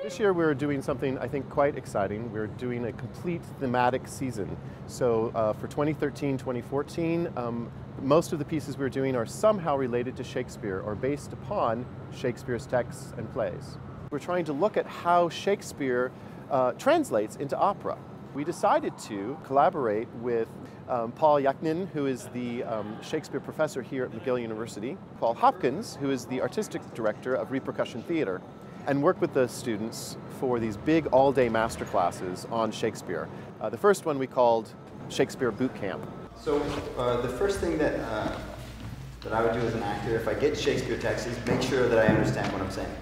This year we're doing something I think quite exciting. We're doing a complete thematic season. So for 2013-2014, most of the pieces we're doing are somehow related to Shakespeare or based upon Shakespeare's texts and plays. We're trying to look at how Shakespeare translates into opera. We decided to collaborate with Paul Yachnin, who is the Shakespeare professor here at McGill University, Paul Hopkins, who is the artistic director of Repercussion Theater, and work with the students for these big all-day master classes on Shakespeare. The first one we called Shakespeare Boot Camp. So the first thing that I would do as an actor, if I get Shakespeare texts, is make sure that I understand what I'm saying.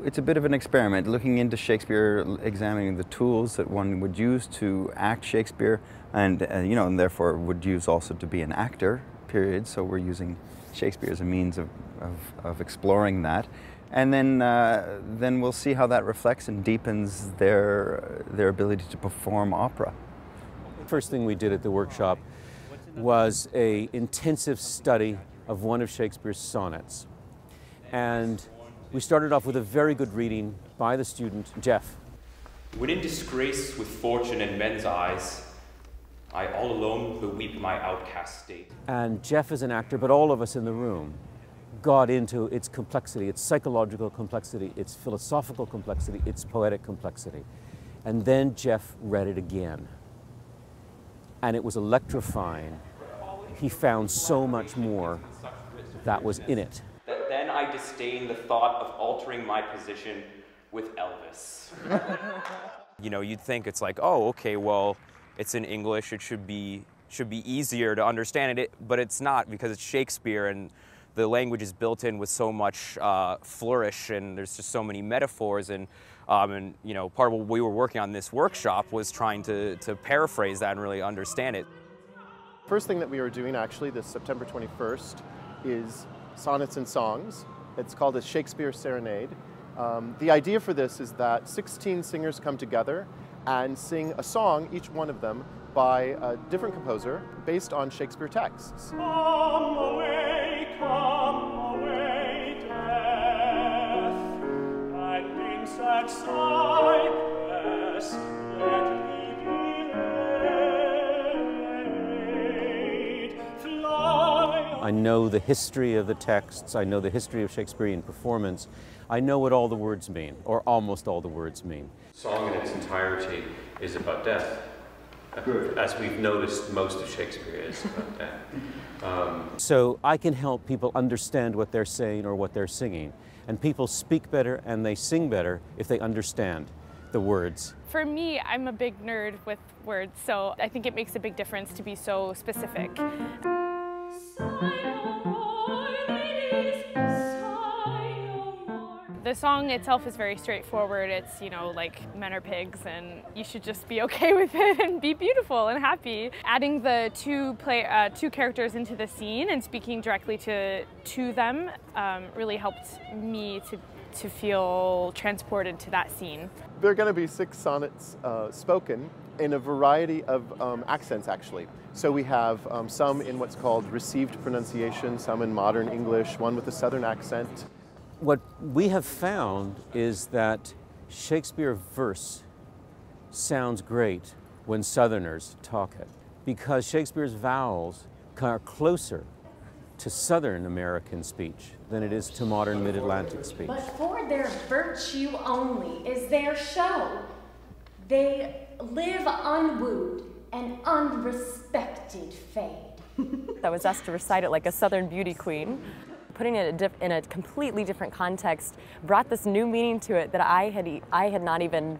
It's a bit of an experiment, looking into Shakespeare, examining the tools that one would use to act Shakespeare, and and therefore would use also to be an actor, period. So we're using Shakespeare as a means of exploring that. And then we'll see how that reflects and deepens their ability to perform opera. First thing we did at the workshop was an intensive study of one of Shakespeare's sonnets. And we started off with a very good reading by the student, Jeff. When in disgrace with fortune and men's eyes, I all alone beweep my outcast state. And Jeff is an actor, but all of us in the room got into its complexity, its psychological complexity, its philosophical complexity, its poetic complexity. And then Jeff read it again. And it was electrifying. He found so much more that was in it. That then I disdain the thought of altering my position with Elvis. You'd think it's like, oh, okay, well, it's in English, it should be easier to understand it, but it's not, because it's Shakespeare and the language is built in with so much flourish, and there's just so many metaphors, and part of what we were working on this workshop was trying to paraphrase that and really understand it. First thing that we are doing actually this September 21st is Sonnets and Songs. It's called a Shakespeare Serenade. The idea for this is that 16 singers come together and sing a song, each one of them, by a different composer based on Shakespeare texts. Come away, death, and in sad sadness let me be laid. Fly. I know the history of the texts, I know the history of Shakespearean performance, I know what all the words mean, or almost all the words mean. Song in its entirety is about death. As we've noticed, most of Shakespeare is about death. So I can help people understand what they're saying or what they're singing. And people speak better and they sing better if they understand the words. For me, I'm a big nerd with words, so I think it makes a big difference to be so specific. The song itself is very straightforward. It's, like men are pigs and you should just be okay with it and be beautiful and happy. Adding the two characters into the scene and speaking directly to them really helped me to feel transported to that scene. There are going to be 6 sonnets spoken in a variety of accents, actually. So we have some in what's called received pronunciation, some in modern English, one with a southern accent. What we have found is that Shakespeare verse sounds great when Southerners talk it, because Shakespeare's vowels are closer to Southern American speech than it is to modern Mid-Atlantic speech. But for their virtue only is their show. They live unwooed and unrespected fade. I was asked to recite it like a Southern beauty queen. Putting it in a completely different context brought this new meaning to it that I had not even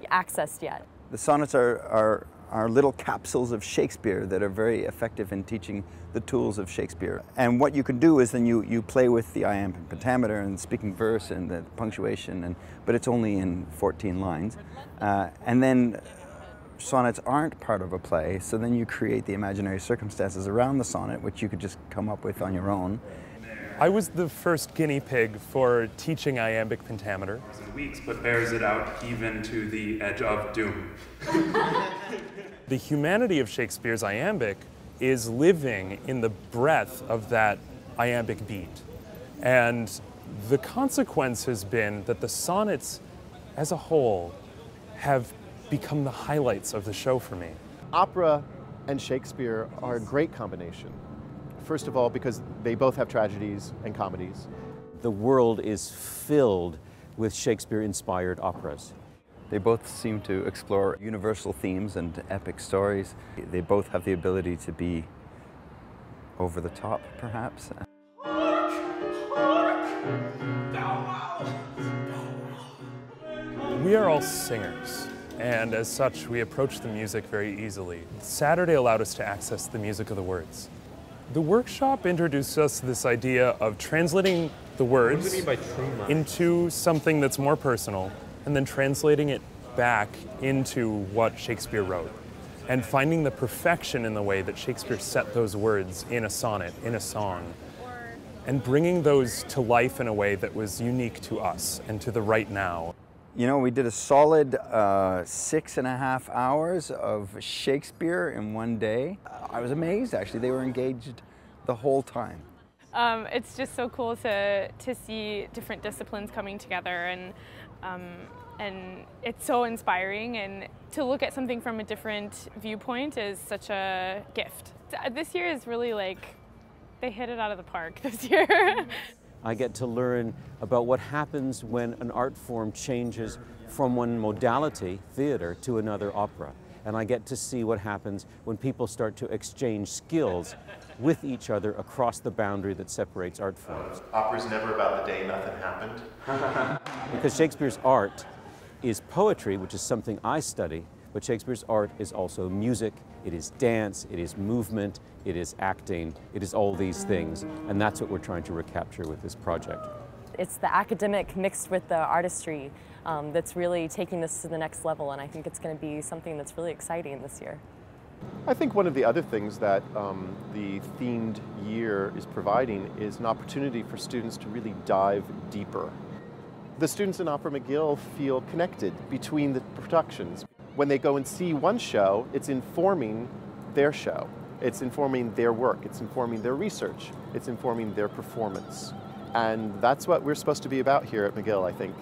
accessed yet. The sonnets are little capsules of Shakespeare that are very effective in teaching the tools of Shakespeare. And what you can do is then you play with the iambic pentameter and speaking verse and the punctuation, but it's only in 14 lines. And then sonnets aren't part of a play, so then you create the imaginary circumstances around the sonnet, which you could just come up with on your own. I was the first guinea pig for teaching iambic pentameter. In weeks, but bears it out even to the edge of doom. The humanity of Shakespeare's iambic is living in the breadth of that iambic beat. And the consequence has been that the sonnets as a whole have become the highlights of the show for me. Opera and Shakespeare are a great combination. First of all, because they both have tragedies and comedies. The world is filled with Shakespeare-inspired operas. They both seem to explore universal themes and epic stories. They both have the ability to be over the top, perhaps. We are all singers, and as such, we approach the music very easily. Saturday allowed us to access the music of the words. The workshop introduced us to this idea of translating the words into something that's more personal, and then translating it back into what Shakespeare wrote, and finding the perfection in the way that Shakespeare set those words in a sonnet, in a song, and bringing those to life in a way that was unique to us and to the right now. You know, we did a solid 6.5 hours of Shakespeare in one day. I was amazed, actually. They were engaged the whole time. It's just so cool to see different disciplines coming together, and it's so inspiring, and to look at something from a different viewpoint is such a gift. This year is really like, they hit it out of the park this year. I get to learn about what happens when an art form changes from one modality, theater, to another, opera. And I get to see what happens when people start to exchange skills with each other across the boundary that separates art forms. Opera's never about the day nothing happened. Because Shakespeare's art is poetry, which is something I study, but Shakespeare's art is also music, it is dance, it is movement, it is acting, it is all these things, and that's what we're trying to recapture with this project. It's the academic mixed with the artistry that's really taking this to the next level, and I think it's going to be something that's really exciting this year. I think one of the other things that the themed year is providing is an opportunity for students to really dive deeper. The students in Opera McGill feel connected between the productions. When they go and see one show, it's informing their show. It's informing their work. It's informing their research. It's informing their performance. And that's what we're supposed to be about here at McGill, I think.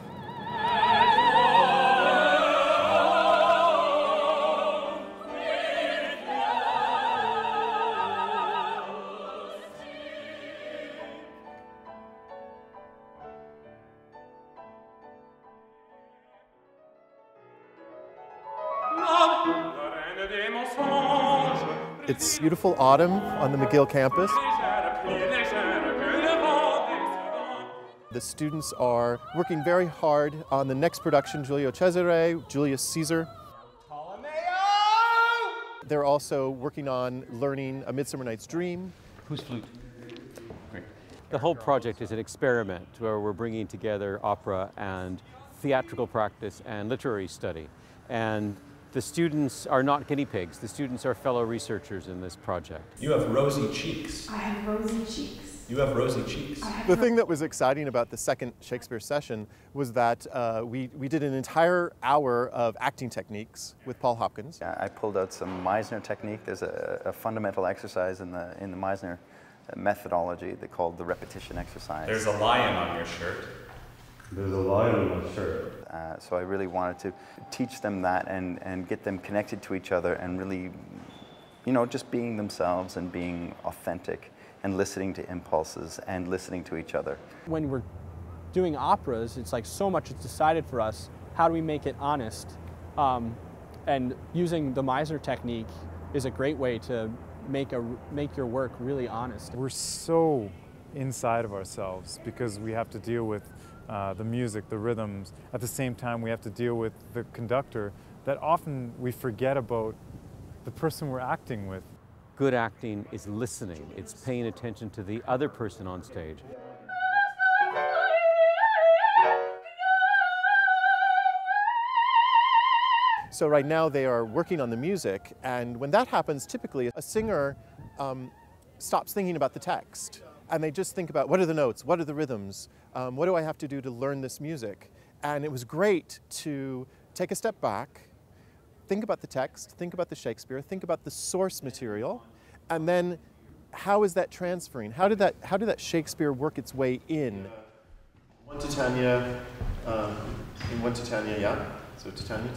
It's beautiful autumn on the McGill campus. The students are working very hard on the next production, Giulio Cesare, Julius Caesar. They're also working on learning A Midsummer Night's Dream. Whose flute? Great. The whole project is an experiment where we're bringing together opera and theatrical practice and literary study. And the students are not guinea pigs. The students are fellow researchers in this project. You have rosy cheeks. I have rosy cheeks. You have rosy cheeks. The thing that was exciting about the second Shakespeare session was that we did an entire hour of acting techniques with Paul Hopkins. I pulled out some Meisner technique. There's a fundamental exercise in the Meisner methodology called the repetition exercise. There's a lion on your shirt. There's a lion on my shirt. So I really wanted to teach them that and get them connected to each other and really, you know, just being themselves and being authentic and listening to impulses and listening to each other. When we're doing operas, it's like so much is decided for us. How do we make it honest? And using the Meisner technique is a great way to make your work really honest. We're so inside of ourselves because we have to deal with the music, the rhythms. At the same time, we have to deal with the conductor that often we forget about the person we're acting with. Good acting is listening. It's paying attention to the other person on stage. So right now they are working on the music, and when that happens, typically a singer stops thinking about the text and they just think about what are the notes, what are the rhythms, what do I have to do to learn this music? And it was great to take a step back, think about the text, think about the Shakespeare, think about the source material, and then how is that transferring? How did that Shakespeare work its way in? One Titania, and one Titania, yeah. So Titania.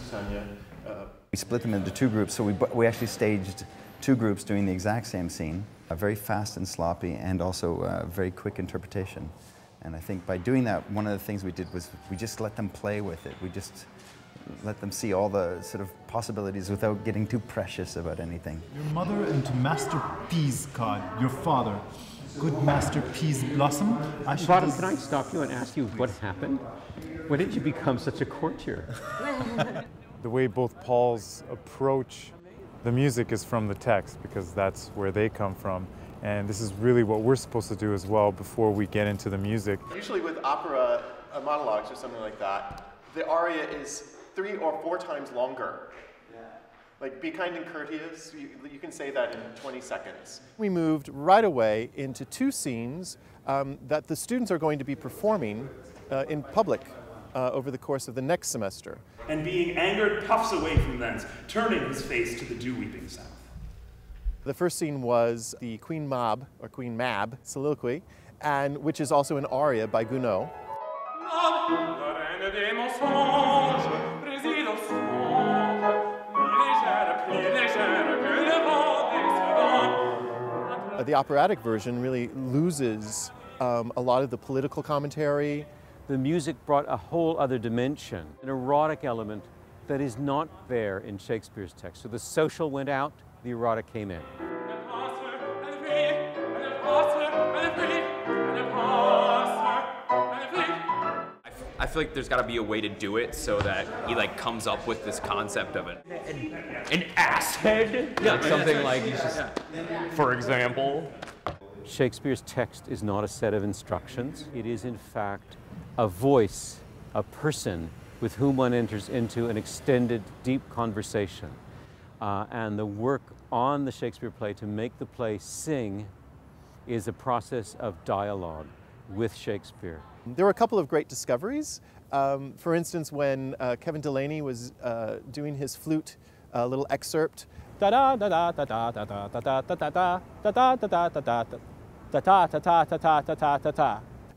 We split them into two groups, so we actually staged two groups doing the exact same scene, very fast and sloppy, and also very quick interpretation. And I think by doing that, one of the things we did was we just let them play with it. We just let them see all the sort of possibilities without getting too precious about anything. Your mother and Master Peas Cod, your father, good Master Peas Blossom. Bottom, can I stop you and ask you what happened? When did you become such a courtier? The way both Pauls approach the music is from the text, because that's where they come from. And this is really what we're supposed to do as well before we get into the music. Usually with opera monologues or something like that, the aria is 3 or 4 times longer. Like, be kind and courteous, you can say that in 20 seconds. We moved right away into 2 scenes that the students are going to be performing in public over the course of the next semester. And being angered puffs away from thence, turning his face to the dew-weeping south. The first scene was the Queen Mab, or Queen Mab, soliloquy, and which is also an aria by Gounod. The operatic version really loses a lot of the political commentary. The music brought a whole other dimension, an erotic element that is not there in Shakespeare's text. So the social went out, the erotic came in. I feel like there's got to be a way to do it so that he like comes up with this concept of an ass head. Yeah, something like, for example. Shakespeare's text is not a set of instructions. It is in fact a voice, a person with whom one enters into an extended, deep conversation. And the work on the Shakespeare play to make the play sing is a process of dialogue with Shakespeare. There were a couple of great discoveries. For instance, when Kevin Delaney was doing his flute little excerpt,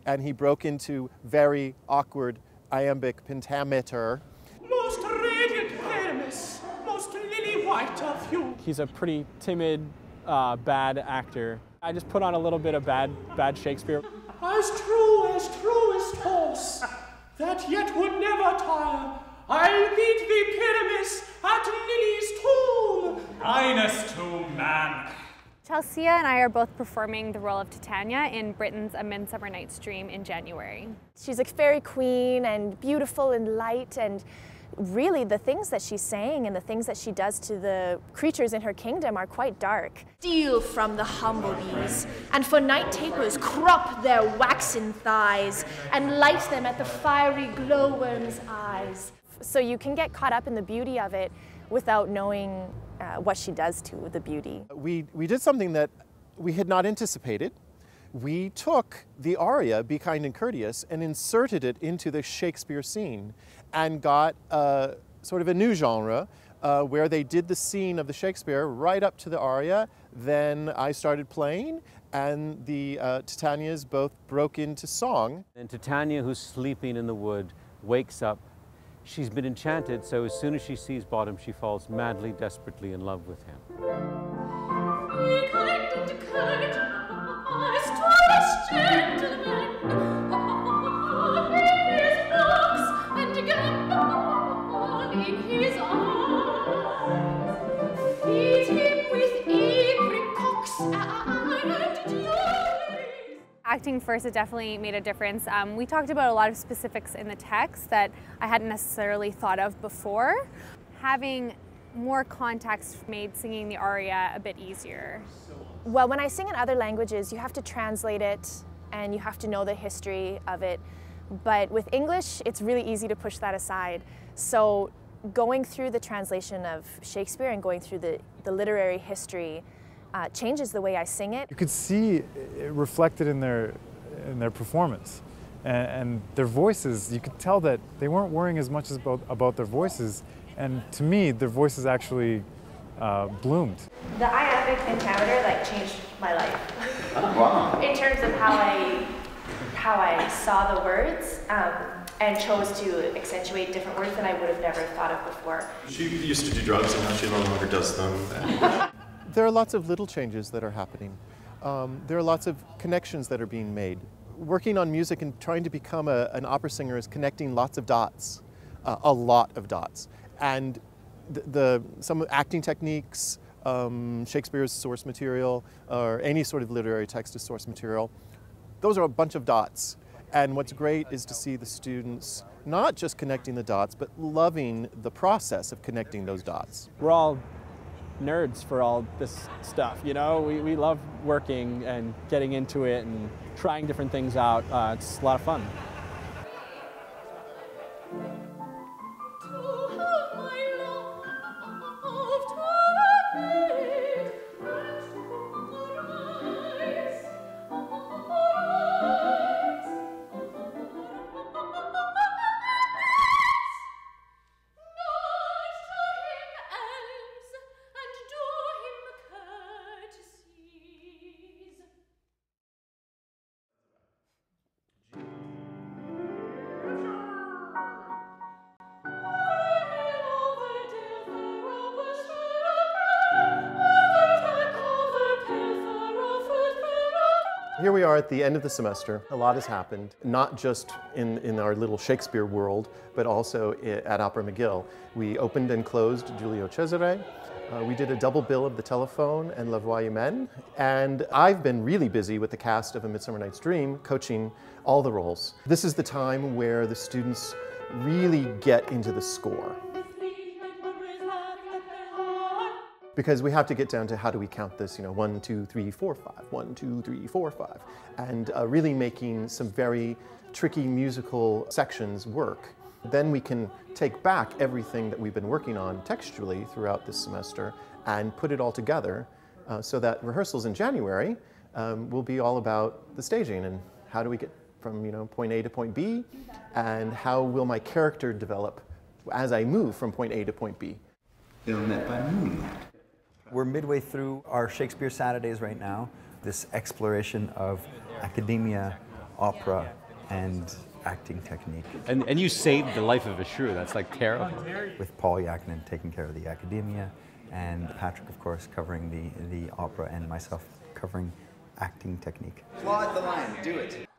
and he broke into very awkward iambic pentameter. Most radiant Hermes, most lily white of you. He's a pretty timid, bad actor. I just put on a little bit of bad Shakespeare. As true as truest horse, that yet would never tire, I'll meet thee, Pyramus, at Lily's tomb. Highness to man. Chelsea and I are both performing the role of Titania in Britain's A Midsummer Night's Dream in January. She's a fairy queen and beautiful and light, and really the things that she's saying and the things that she does to the creatures in her kingdom are quite dark. Steal from the humble bees, and for night tapers crop their waxen thighs, and light them at the fiery glowworm's eyes. So you can get caught up in the beauty of it without knowing what she does to the beauty. We did something that we had not anticipated. We took the aria, Be Kind and Courteous, and inserted it into the Shakespeare scene and got sort of a new genre where they did the scene of the Shakespeare right up to the aria. Then I started playing, and the Titanias both broke into song. And Titania, who's sleeping in the wood, wakes up. She's been enchanted, so as soon as she sees Bottom, she falls madly, desperately in love with him. Be kind and courteous to us gentlemen, in his looks and gown in his arms, feed him with apricots and jellies. Acting first, it definitely made a difference. We talked about a lot of specifics in the text that I hadn't necessarily thought of before. Having more context made singing the aria a bit easier. Well, when I sing in other languages, you have to translate it and you have to know the history of it. But with English, it's really easy to push that aside. So going through the translation of Shakespeare and going through the literary history changes the way I sing it. You could see it reflected in their performance. And their voices, you could tell that they weren't worrying as much about their voices, and to me, their voices actually bloomed. The iambic pentameter like changed my life. Wow. In terms of how I saw the words and chose to accentuate different words that I would have never thought of before. She used to do drugs and now she no longer does them. There are lots of little changes that are happening. There are lots of connections that are being made. Working on music and trying to become an opera singer is connecting lots of dots, a lot of dots. And some acting techniques, Shakespeare's source material, or any sort of literary text as source material, those are a bunch of dots. And what's great is to see the students not just connecting the dots, but loving the process of connecting those dots. We're all nerds for all this stuff, you know? We love working and getting into it and trying different things out. It's a lot of fun. Here we are at the end of the semester. A lot has happened, not just in our little Shakespeare world, but also at Opera McGill. We opened and closed Giulio Cesare. We did a double bill of The Telephone and La Voix Humaine. And I've been really busy with the cast of A Midsummer Night's Dream, coaching all the roles. This is the time where the students really get into the score. Because we have to get down to how do we count this, 1, 2, 3, 4, 5, 1, 2, 3, 4, 5, and really making some very tricky musical sections work. Then we can take back everything that we've been working on textually throughout this semester and put it all together so that rehearsals in January will be all about the staging and how do we get from point A to point B, and how will my character develop as I move from point A to point B. Met by moonlight. We're midway through our Shakespeare Saturdays right now, this exploration of academia, opera, and acting technique. And you saved the life of a shrew, that's like terrible. With Paul Yachnin taking care of the academia, and Patrick, of course, covering the opera, and myself covering acting technique. Applaud the line, do it.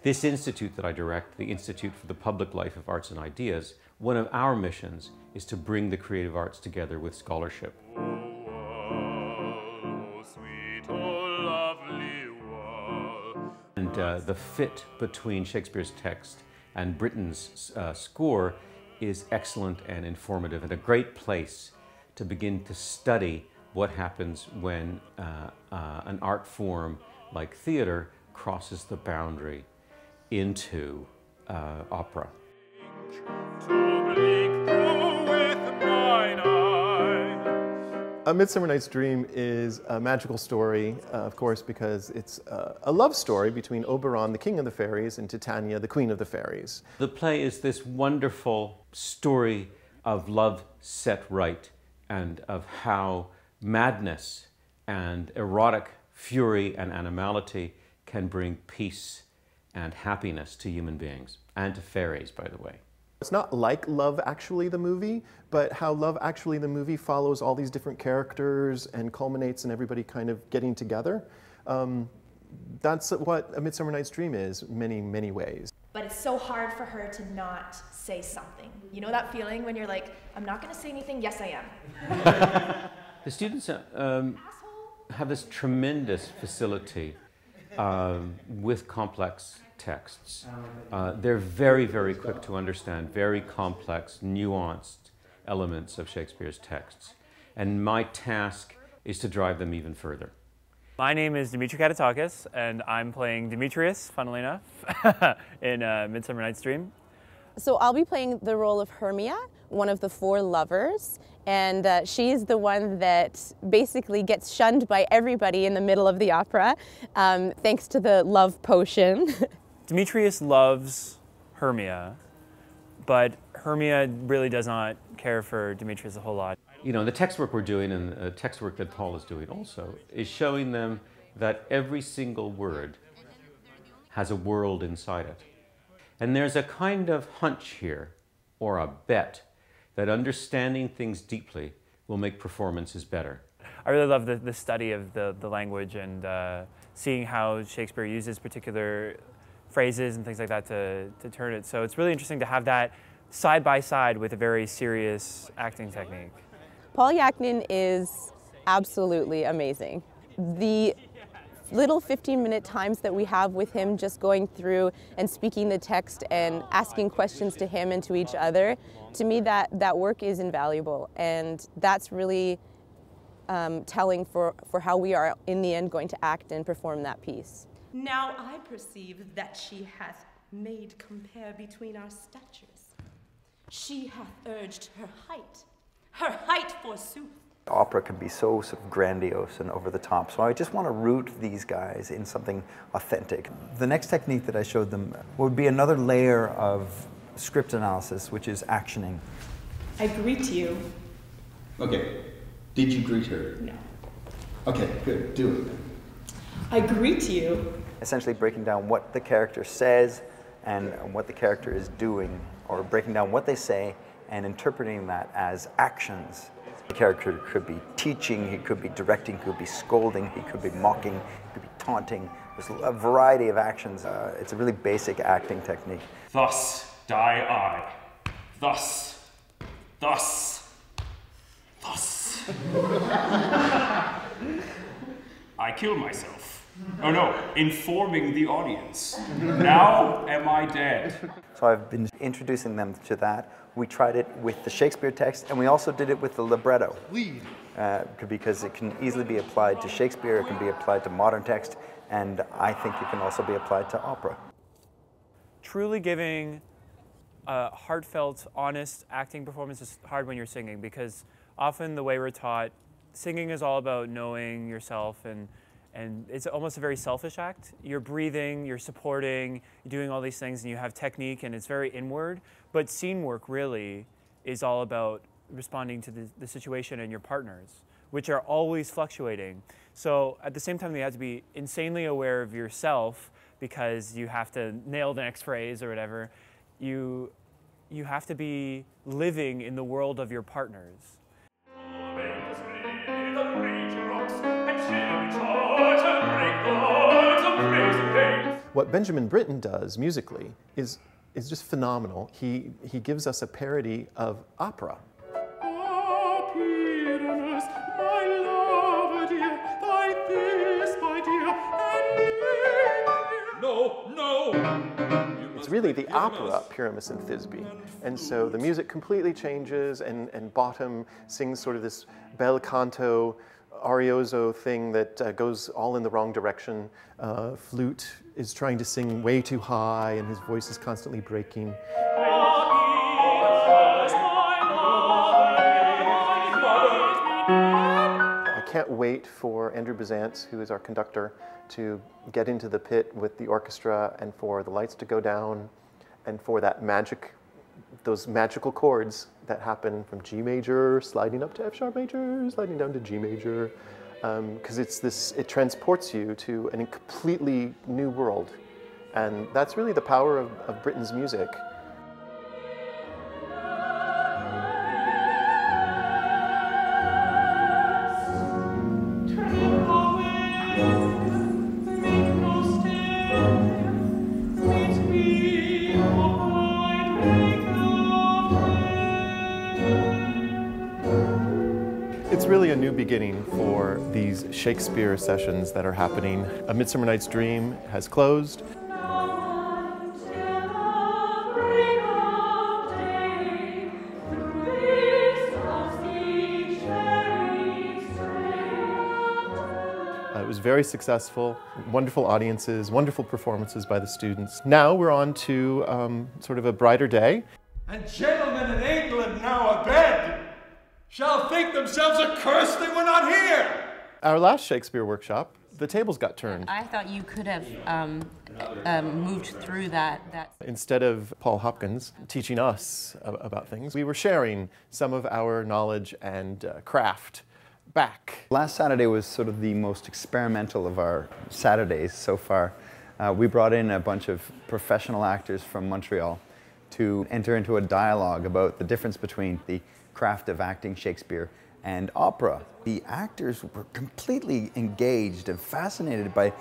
This institute that I direct, the Institute for the Public Life of Arts and Ideas, one of our missions is to bring the creative arts together with scholarship. And the fit between Shakespeare's text and Britten's score is excellent and informative, and a great place to begin to study what happens when an art form like theater crosses the boundary into opera. A Midsummer Night's Dream is a magical story, of course, because it's a love story between Oberon, the king of the fairies, and Titania, the queen of the fairies. The play is this wonderful story of love set right, and of how madness and erotic fury and animality can bring peace and happiness to human beings, and to fairies, by the way. It's not like Love Actually the movie, but how Love Actually the movie follows all these different characters and culminates in everybody kind of getting together. That's what A Midsummer Night's Dream is, in many, many ways. But it's so hard for her to not say something. You know that feeling when you're like, I'm not going to say anything, yes I am. The students have this tremendous facility with complex texts. They're very, very quick to understand very complex, nuanced elements of Shakespeare's texts. And my task is to drive them even further. My name is Dimitri Katatakis, and I'm playing Demetrius, funnily enough, in Midsummer Night's Dream. So I'll be playing the role of Hermia, one of the four lovers, and she's the one that basically gets shunned by everybody in the middle of the opera, thanks to the love potion. Demetrius loves Hermia, but Hermia really does not care for Demetrius a whole lot. You know, the text work we're doing, and the text work that Paul is doing also, is showing them that every single word has a world inside it. And there's a kind of hunch here, or a bet, that understanding things deeply will make performances better. I really love the study of the language and seeing how Shakespeare uses particular phrases and things like that to turn it. So it's really interesting to have that side by side with a very serious acting technique. Paul Yachnin is absolutely amazing. The little 15-minute times that we have with him just going through and speaking the text and asking questions to him and to each other, to me that work is invaluable, and that's really telling for how we are in the end going to act and perform that piece. Now I perceive that she hath made compare between our statures. She hath urged her height forsooth. Opera can be so sort of grandiose and over the top, so I just want to root these guys in something authentic. The next technique that I showed them would be another layer of script analysis, which is actioning. I greet you. Okay. Did you greet her? No. Okay, good. Do it. I greet you. Essentially breaking down what the character says and what the character is doing, or breaking down what they say and interpreting that as actions. The character could be teaching, he could be directing, he could be scolding, he could be mocking, he could be taunting. There's a variety of actions. It's a really basic acting technique. Thus die I. Thus. Thus. Thus. I kill myself. Oh no, informing the audience. Now am I dead. So I've been introducing them to that. We tried it with the Shakespeare text, and we also did it with the libretto. Because it can easily be applied to Shakespeare, it can be applied to modern text, and I think it can also be applied to opera. Truly giving a heartfelt, honest acting performance is hard when you're singing, because often the way we're taught, singing is all about knowing yourself, and it's almost a very selfish act. You're breathing, you're supporting, you're doing all these things, and you have technique, and it's very inward. But scene work really is all about responding to the situation and your partners, which are always fluctuating. So at the same time, you have to be insanely aware of yourself, because you have to nail the next phrase or whatever. You have to be living in the world of your partners. What Benjamin Britten does musically is just phenomenal. He gives us a parody of opera. It's really the opera Pyramus and Thisbe. And so the music completely changes, and Bottom sings sort of this bel canto arioso thing that goes all in the wrong direction. Flute is trying to sing way too high, and his voice is constantly breaking. I can't wait for Andrew Bizantz, who is our conductor, to get into the pit with the orchestra, and for the lights to go down, and for that those magical chords that happen from G major, sliding up to F sharp major, sliding down to G major, because it transports you to a completely new world. And that's really the power of Britten's music. It's really a new beginning for these Shakespeare sessions that are happening. A Midsummer Night's Dream has closed. It was very successful, wonderful audiences, wonderful performances by the students. Now we're on to sort of a brighter day. and gentlemen in England now abed shall think themselves accursed they were not here. Our last Shakespeare workshop, the tables got turned. I thought you could have moved through that. Instead of Paul Hopkins teaching us about things, we were sharing some of our knowledge and craft back. Last Saturday was sort of the most experimental of our Saturdays so far. We brought in a bunch of professional actors from Montreal to enter into a dialogue about the difference between the craft of acting Shakespeare and opera. The actors were completely engaged and fascinated by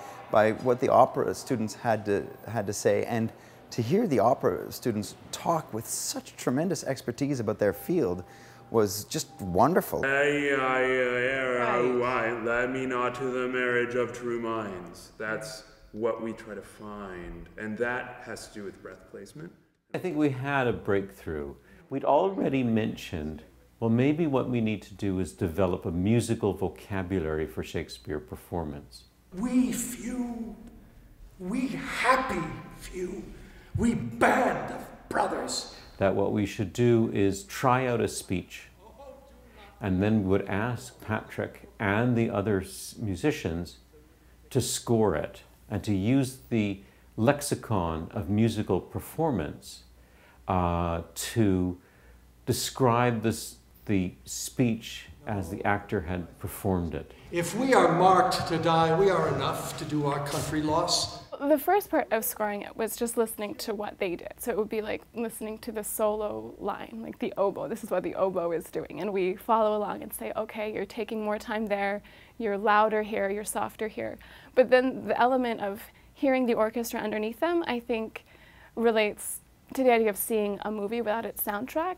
what the opera students had to say, and to hear the opera students talk with such tremendous expertise about their field was just wonderful. Let me not to the marriage of true minds. That's what we try to find, and that has to do with breath placement. I think we had a breakthrough. We'd already mentioned, well, maybe what we need to do is develop a musical vocabulary for Shakespeare performance. We few, we happy few, we band of brothers. That what we should do is try out a speech, and then we would ask Patrick and the other musicians to score it and to use the lexicon of musical performance to describe the speech as the actor had performed it. If we are marked to die, we are enough to do our country loss. The first part of scoring it was just listening to what they did. So it would be like listening to the solo line, like the oboe. This is what the oboe is doing. And we follow along and say, okay, you're taking more time there, you're louder here, you're softer here. But then the element of hearing the orchestra underneath them, I think, relates to the idea of seeing a movie without its soundtrack.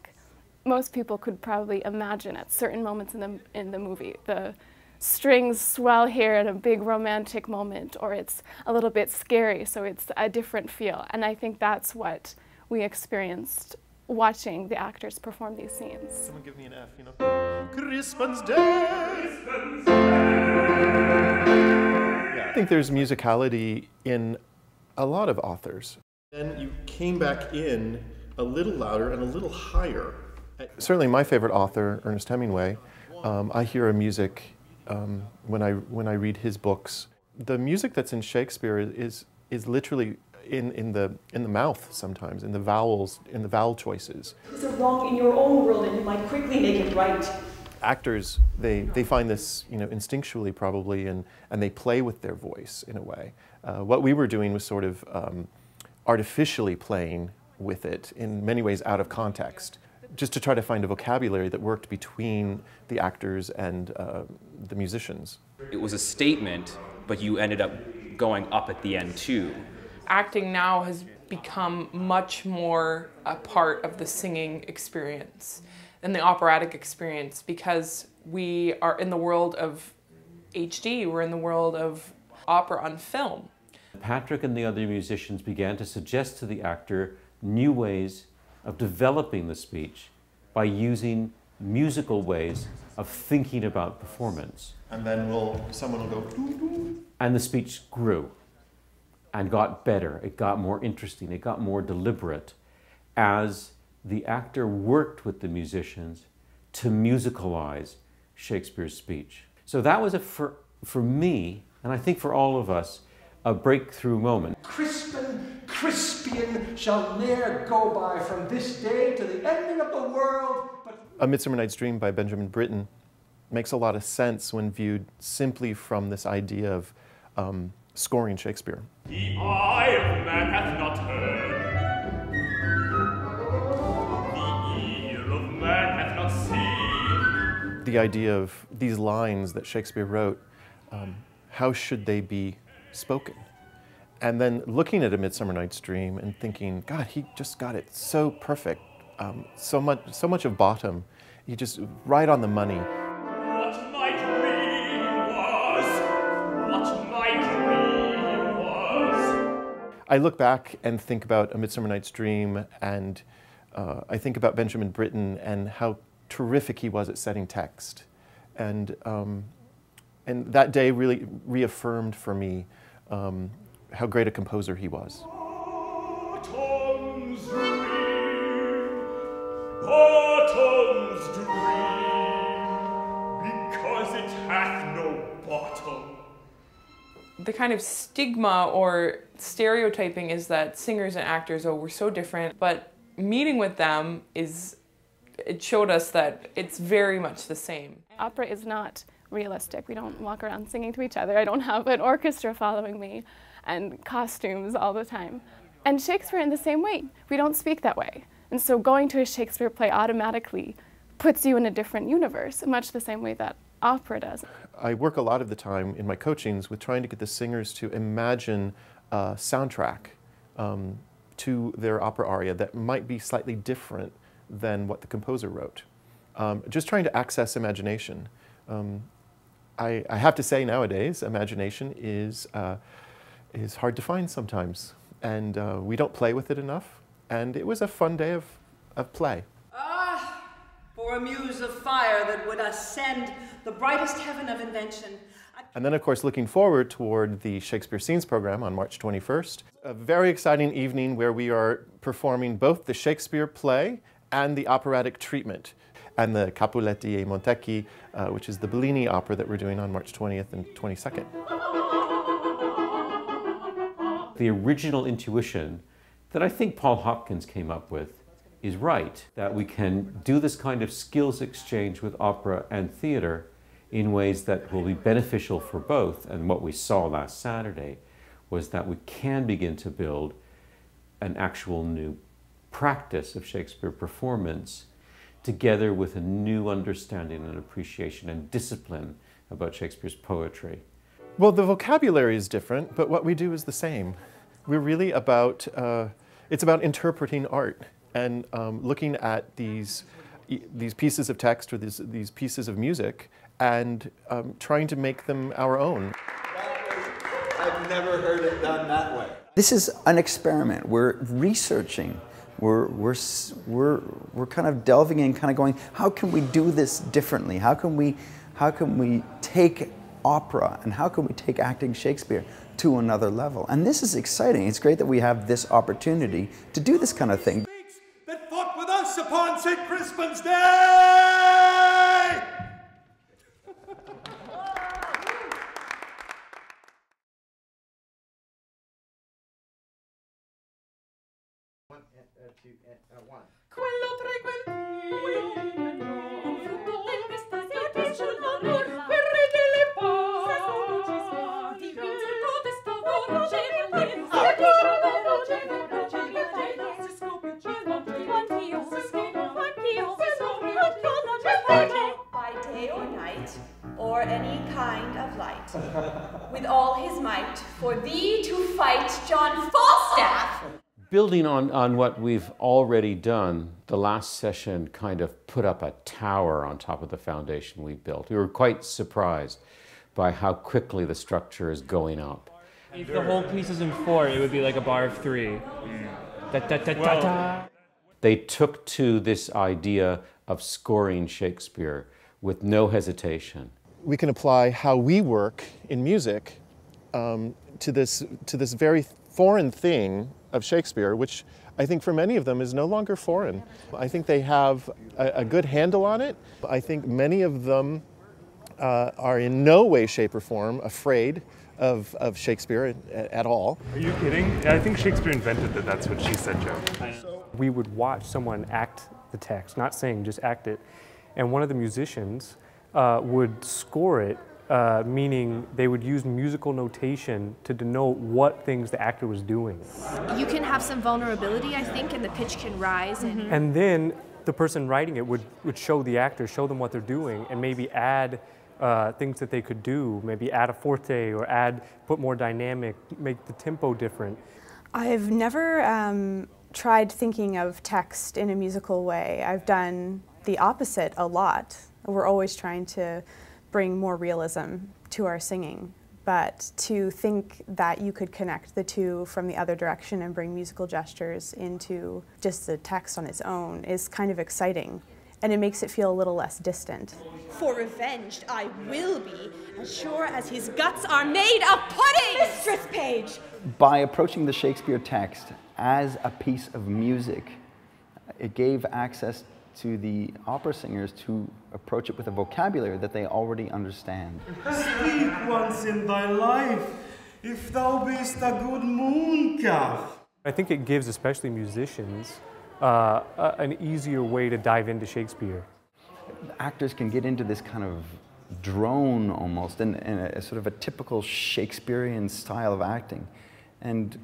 Most people could probably imagine at certain moments in the movie, the strings swell here at a big romantic moment, or it's a little bit scary, so it's a different feel. And I think that's what we experienced watching the actors perform these scenes. Someone give me an F, you know. Crispin's Day! Yeah. I think there's musicality in a lot of authors. Then you came back in a little louder and a little higher. Certainly my favorite author, Ernest Hemingway, I hear a music when I read his books. The music that's in Shakespeare is literally in the mouth sometimes, in the vowels, in the vowel choices. Things are wrong in your own world and you might quickly make it right. Actors, they find this, you know, instinctually probably, and they play with their voice in a way. What we were doing was sort of artificially playing with it, in many ways out of context, just to try to find a vocabulary that worked between the actors and the musicians. It was a statement, but you ended up going up at the end too. Acting now has become much more a part of the singing experience and the operatic experience, because we are in the world of HD, we're in the world of opera on film. Patrick and the other musicians began to suggest to the actor new ways of developing the speech by using musical ways of thinking about performance. And then someone will go, doo doo. And the speech grew and got better. It got more interesting. It got more deliberate as the actor worked with the musicians to musicalize Shakespeare's speech. So that was, for me, and I think for all of us, a breakthrough moment. Crispian shall ne'er go by from this day to the ending of the world. A Midsummer Night's Dream by Benjamin Britten makes a lot of sense when viewed simply from this idea of scoring Shakespeare. The eye of man hath not heard, the ear of man hath not seen. The idea of these lines that Shakespeare wrote, how should they be spoken? And then looking at A Midsummer Night's Dream and thinking, God, he just got it so perfect. So much of bottom, he just right on the money. What my dream was, what my dream was. I look back and think about A Midsummer Night's Dream, and I think about Benjamin Britten and how terrific he was at setting text. And that day really reaffirmed for me how great a composer he was. Autumn's dream, Bottom's dream, because it hath no bottom. The kind of stigma or stereotyping is that singers and actors, oh, we're so different, but meeting with them it showed us that it's very much the same. Opera is not realistic. We don't walk around singing to each other. I don't have an orchestra following me and costumes all the time. And Shakespeare in the same way. We don't speak that way. And so going to a Shakespeare play automatically puts you in a different universe, much the same way that opera does. I work a lot of the time in my coachings with trying to get the singers to imagine a soundtrack to their opera aria that might be slightly different than what the composer wrote. Just trying to access imagination. I have to say nowadays, imagination is hard to find sometimes, and we don't play with it enough, and it was a fun day of play. Ah, for a muse of fire that would ascend the brightest heaven of invention. And then, of course, looking forward toward the Shakespeare Scenes program on March 21st. A very exciting evening where we are performing both the Shakespeare play and the operatic treatment, and the Capuletti e Montecchi, which is the Bellini opera that we're doing on March 20th and 22nd. The original intuition that I think Paul Hopkins came up with is right, that we can do this kind of skills exchange with opera and theater in ways that will be beneficial for both. And what we saw last Saturday was that we can begin to build an actual new practice of Shakespeare performance together with a new understanding and appreciation and discipline about Shakespeare's poetry. Well, the vocabulary is different, but what we do is the same. We're really about, it's about interpreting art and looking at these pieces of text or these pieces of music and trying to make them our own. I've never heard it done that way. This is an experiment. We're researching. We're kind of delving in, kind of going, how can we do this differently? How can we take opera and how can we take acting Shakespeare to another level? And this is exciting. It's great that we have this opportunity to do this kind of thing. That fought with us upon St. Crispin's Day! One. Quello tra i quel by day or night, or any kind of light, with all his might, for thee to fight John Falstaff. Building on what we've already done, the last session kind of put up a tower on top of the foundation we built. We were quite surprised by how quickly the structure is going up. If the whole piece is in 4, it would be like a bar of 3. Da, da, da, da, da. They took to this idea of scoring Shakespeare with no hesitation. We can apply how we work in music to this very foreign thing of Shakespeare, which I think for many of them is no longer foreign. I think they have a good handle on it. I think many of them are in no way, shape, or form afraid of Shakespeare at all. Are you kidding? I think Shakespeare invented the "that's what she said" joke. We would watch someone act the text, not sing, just act it, and one of the musicians would score it, meaning they would use musical notation to denote what things the actor was doing. You can have some vulnerability, I think, and the pitch can rise. And then the person writing it would show the actor, show them what they're doing, and maybe add things that they could do, maybe add a forte or put more dynamic, make the tempo different. I've never tried thinking of text in a musical way. I've done the opposite a lot. We're always trying to bring more realism to our singing, but to think that you could connect the two from the other direction and bring musical gestures into just the text on its own is kind of exciting, and it makes it feel a little less distant. For revenged I will be, as sure as his guts are made of pudding! Mistress Page! By approaching the Shakespeare text as a piece of music, it gave access to the opera singers to approach it with a vocabulary that they already understand. Speak once in thy life, if thou beest a good mooncalf. I think it gives, especially musicians, an easier way to dive into Shakespeare. Actors can get into this kind of drone almost, in a sort of a typical Shakespearean style of acting. And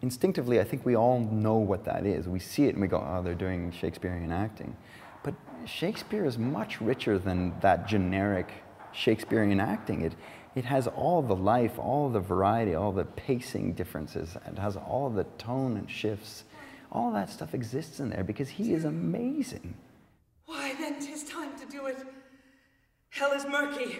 instinctively, I think we all know what that is. We see it and we go, oh, they're doing Shakespearean acting. But Shakespeare is much richer than that generic Shakespearean acting. It has all the life, all the variety, all the pacing differences. It has all the tone and shifts. All that stuff exists in there because he is amazing. Why, then 'tis time to do it. Hell is murky.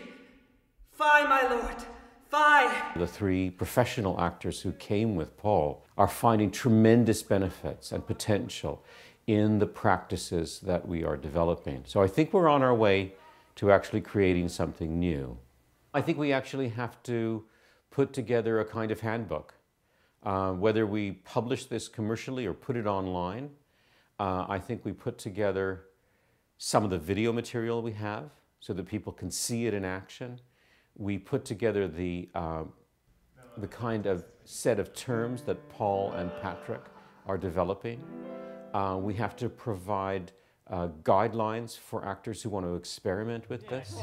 Fie, my lord, fie. The three professional actors who came with Paul are finding tremendous benefits and potential in the practices that we are developing. So I think we're on our way to actually creating something new. I think we actually have to put together a kind of handbook. Whether we publish this commercially or put it online, I think we put together some of the video material we have so that people can see it in action. We put together the kind of set of terms that Paul and Patrick are developing. We have to provide guidelines for actors who want to experiment with this.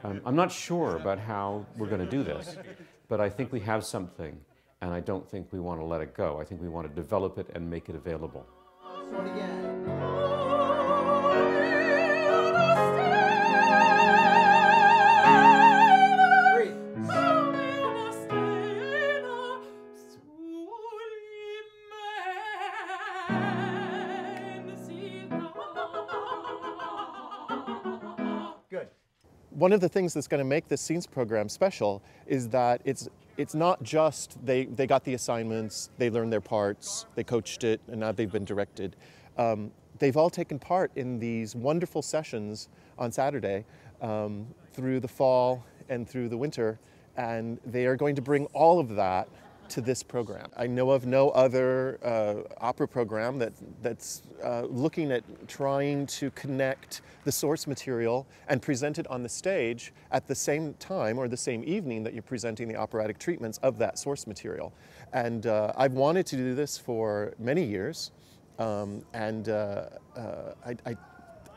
I'm not sure about how we're going to do this, but I think we have something, and I don't think we want to let it go. I think we want to develop it and make it available. One of the things that's going to make this scenes program special is that it's not just they got the assignments, they learned their parts, they coached it, and now they've been directed. They've all taken part in these wonderful sessions on Saturday through the fall and through the winter, and they are going to bring all of that to this program. I know of no other opera program that's looking at trying to connect the source material and present it on the stage at the same time or the same evening that you're presenting the operatic treatments of that source material. And I've wanted to do this for many years, and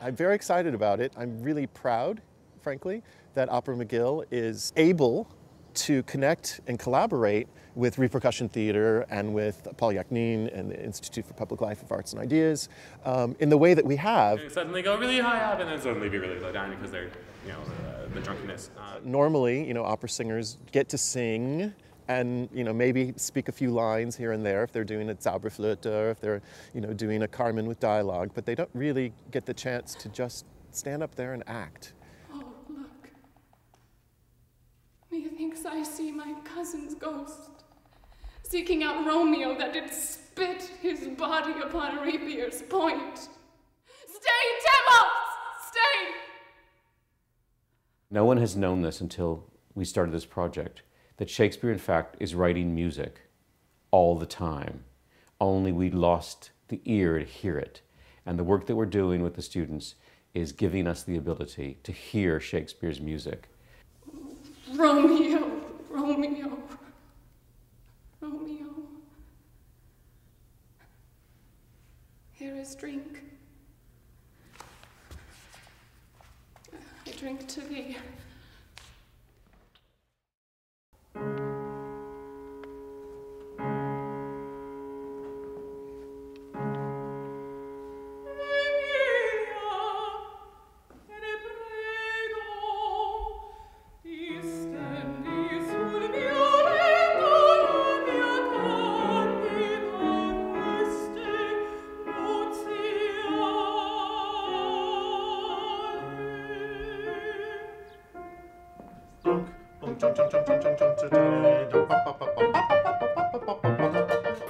I'm very excited about it. I'm really proud, frankly, that Opera McGill is able to connect and collaborate with Repercussion Theatre and with Paul Yachnin and the Institute for Public Life of Arts and Ideas in the way that we have. They suddenly go really high up and then suddenly be really low down because they're, the drunkenness. Normally, opera singers get to sing and, maybe speak a few lines here and there if they're doing a Zauberflöte or if they're, doing a Carmen with dialogue, but they don't really get the chance to just stand up there and act. Oh, look. Methinks I see my cousin's ghost, seeking out Romeo that did spit his body upon Repier's point. Stay, devils! Stay! No one has known this until we started this project, that Shakespeare, in fact, is writing music all the time. Only we lost the ear to hear it. And the work that we're doing with the students is giving us the ability to hear Shakespeare's music. Romeo, Romeo, Romeo. Here is drink. I drink to thee.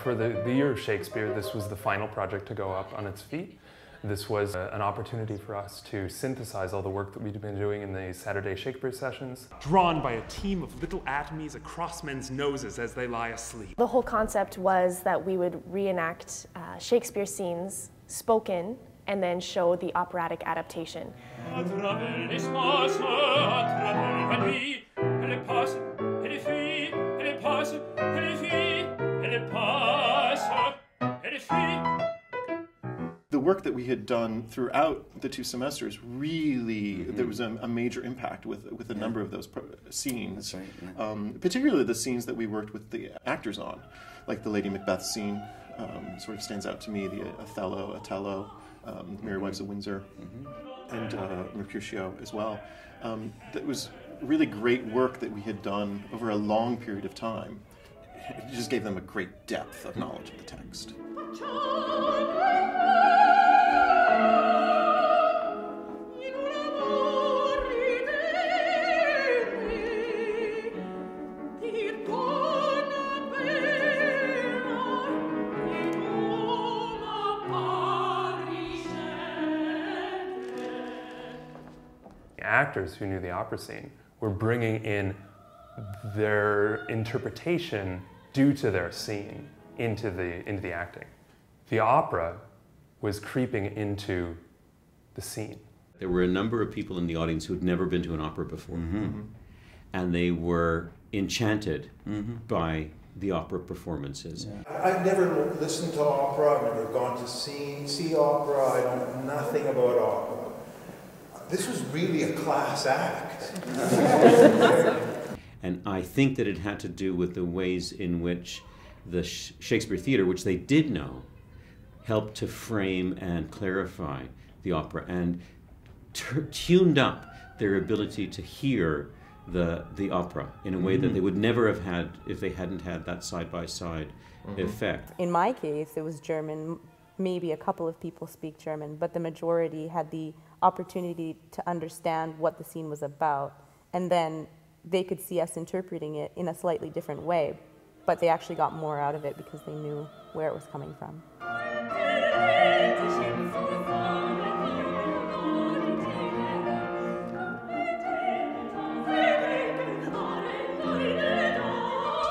For the year of Shakespeare, this was the final project to go up on its feet. This was an opportunity for us to synthesize all the work that we'd been doing in the Saturday Shakespeare sessions. Drawn by a team of little atomies across men's noses as they lie asleep. The whole concept was that we would reenact Shakespeare scenes spoken and then show the operatic adaptation. The work that we had done throughout the 2 semesters really, there was a major impact with a number of those scenes. That's right, particularly the scenes that we worked with the actors on, like the Lady Macbeth scene sort of stands out to me, the Otello, Merry Wives of Windsor, and Mercutio as well. That was really great work that we had done over a long period of time. It just gave them a great depth of knowledge of the text. Actors who knew the opera scene were bringing in their interpretation due to their scene into the acting. The opera was creeping into the scene. There were a number of people in the audience who had never been to an opera before, and they were enchanted by the opera performances. I've never listened to opera, I've never gone to see opera, I know nothing about opera. This was really a class act. And I think that it had to do with the ways in which the Shakespeare theater, which they did know, helped to frame and clarify the opera and tuned up their ability to hear the opera in a way that they would never have had if they hadn't had that side-by-side effect. In my case, it was German. Maybe a couple of people speak German, but the majority had the opportunity to understand what the scene was about, and then they could see us interpreting it in a slightly different way, but they actually got more out of it because they knew where it was coming from.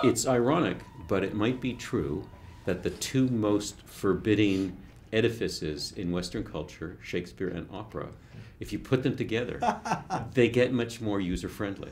It's ironic, but it might be true that the 2 most forbidding edifices in Western culture, Shakespeare and opera, if you put them together, they get much more user-friendly.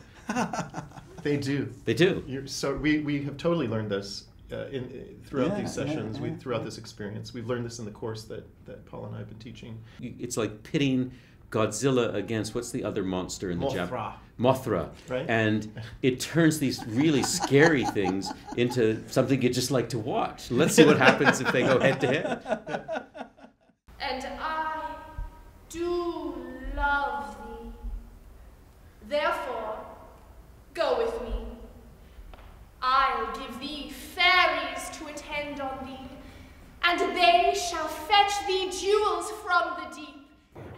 They do. They do. So we have totally learned this throughout these sessions, throughout this experience. We've learned this in the course that Paul and I have been teaching. It's like pitting Godzilla against, what's the other monster in the Japanese? Mothra. Right. And it turns these really scary things into something you just like to watch. Let's see what happens if they go head to head. And I do love thee. Therefore, go with me. I'll give thee fairies to attend on thee, and they shall fetch thee jewels from the deep.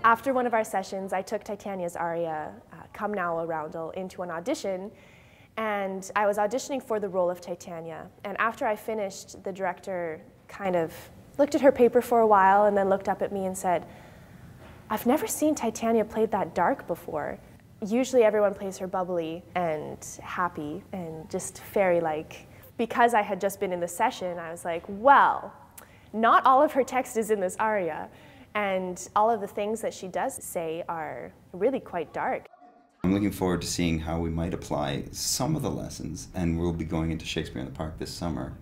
After one of our sessions, I took Titania's aria, Come Now, a Roundel, into an audition, and I was auditioning for the role of Titania. And after I finished, the director kind of looked at her paper for a while and then looked up at me and said, I've never seen Titania played that dark before. Usually everyone plays her bubbly and happy and just fairy-like. Because I had just been in the session, I was like, well, not all of her text is in this aria, and all of the things that she does say are really quite dark. I'm looking forward to seeing how we might apply some of the lessons, and we'll be going into Shakespeare in the Park this summer.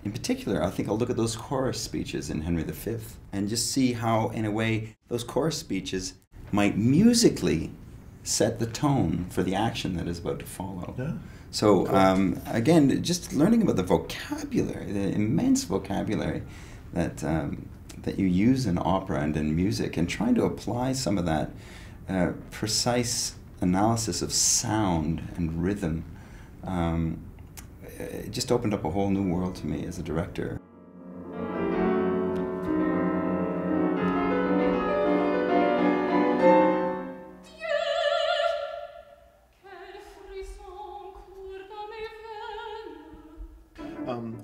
In particular, I think I'll look at those chorus speeches in Henry V and just see how, in a way, those chorus speeches might musically set the tone for the action that is about to follow. Yeah. So, again, just learning about the vocabulary, the immense vocabulary that, that you use in opera and in music, and trying to apply some of that precise analysis of sound and rhythm, it just opened up a whole new world to me as a director.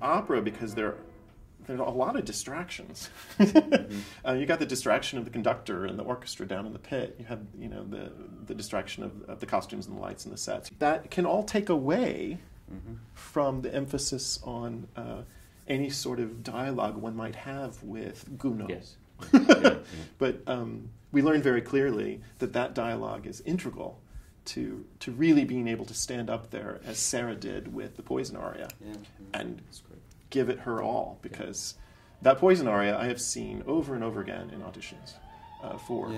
Opera, because there's a lot of distractions. You got the distraction of the conductor and the orchestra down in the pit. You have, the distraction of the costumes and the lights and the sets. That can all take away from the emphasis on any sort of dialogue one might have with Gounod. Yes. But we learned very clearly that that dialogue is integral to really being able to stand up there, as Sara did with the Poison aria, and give it her all, because that Poison aria I have seen over and over again in auditions for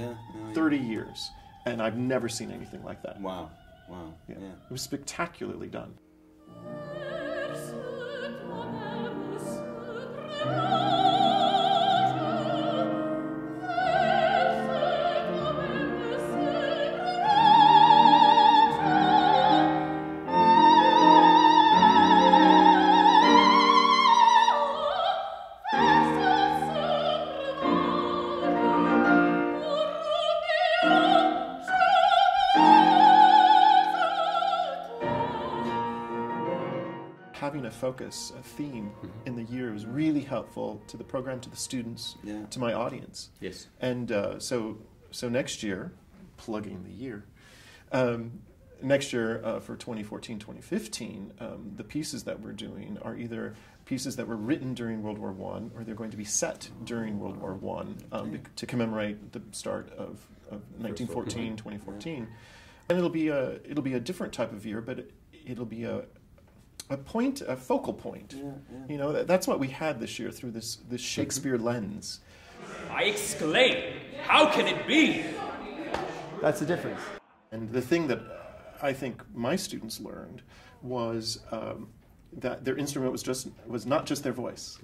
30 years, and I've never seen anything like that. Wow, wow. Yeah. It was spectacularly done. Having a focus, a theme in the year was really helpful to the program, to the students, to my audience. Yes. And so next year, plugging the year, next year for 2014-2015, the pieces that we're doing are either pieces that were written during World War I, or they're going to be set during World War I to commemorate the start of 1914, 2014. And it'll be a different type of year, but it'll be a focal point. You know, that's what we had this year through this Shakespeare lens. I exclaim, how can it be? That's the difference. And the thing that I think my students learned was that their instrument was not just their voice.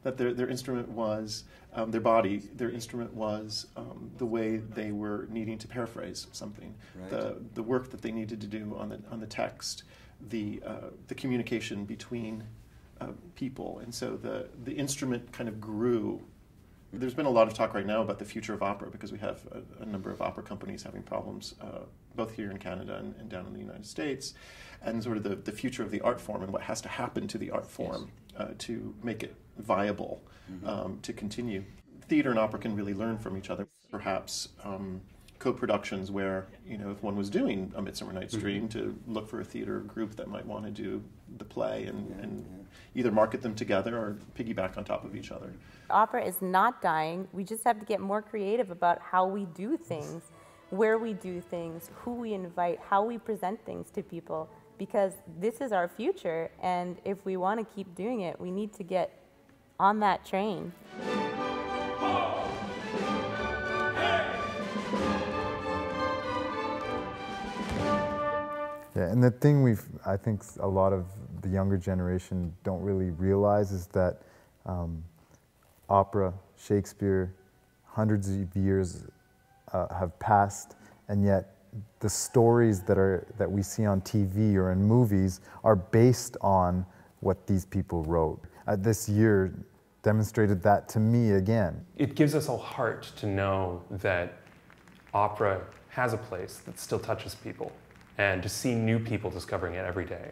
That their instrument was their body. Their instrument was the way they were needing to paraphrase something. Right. The work that they needed to do on the text. The communication between people, and so the instrument kind of grew. There's been a lot of talk right now about the future of opera, because we have a number of opera companies having problems, both here in Canada and down in the United States, and sort of the future of the art form and what has to happen to the art form to make it viable to continue. Theater and opera can really learn from each other. Perhaps co-productions where, you know, if one was doing A Midsummer Night's Dream, to look for a theater group that might want to do the play and either market them together or piggyback on top of each other. Opera is not dying. We just have to get more creative about how we do things, where we do things, who we invite, how we present things to people, because this is our future, and if we want to keep doing it, we need to get on that train. Yeah, and the thing I think a lot of the younger generation don't really realize is that opera, Shakespeare, hundreds of years have passed, and yet the stories that we see on TV or in movies are based on what these people wrote. This year demonstrated that to me again. It gives us a heart to know that opera has a place that still touches people, and to see new people discovering it every day.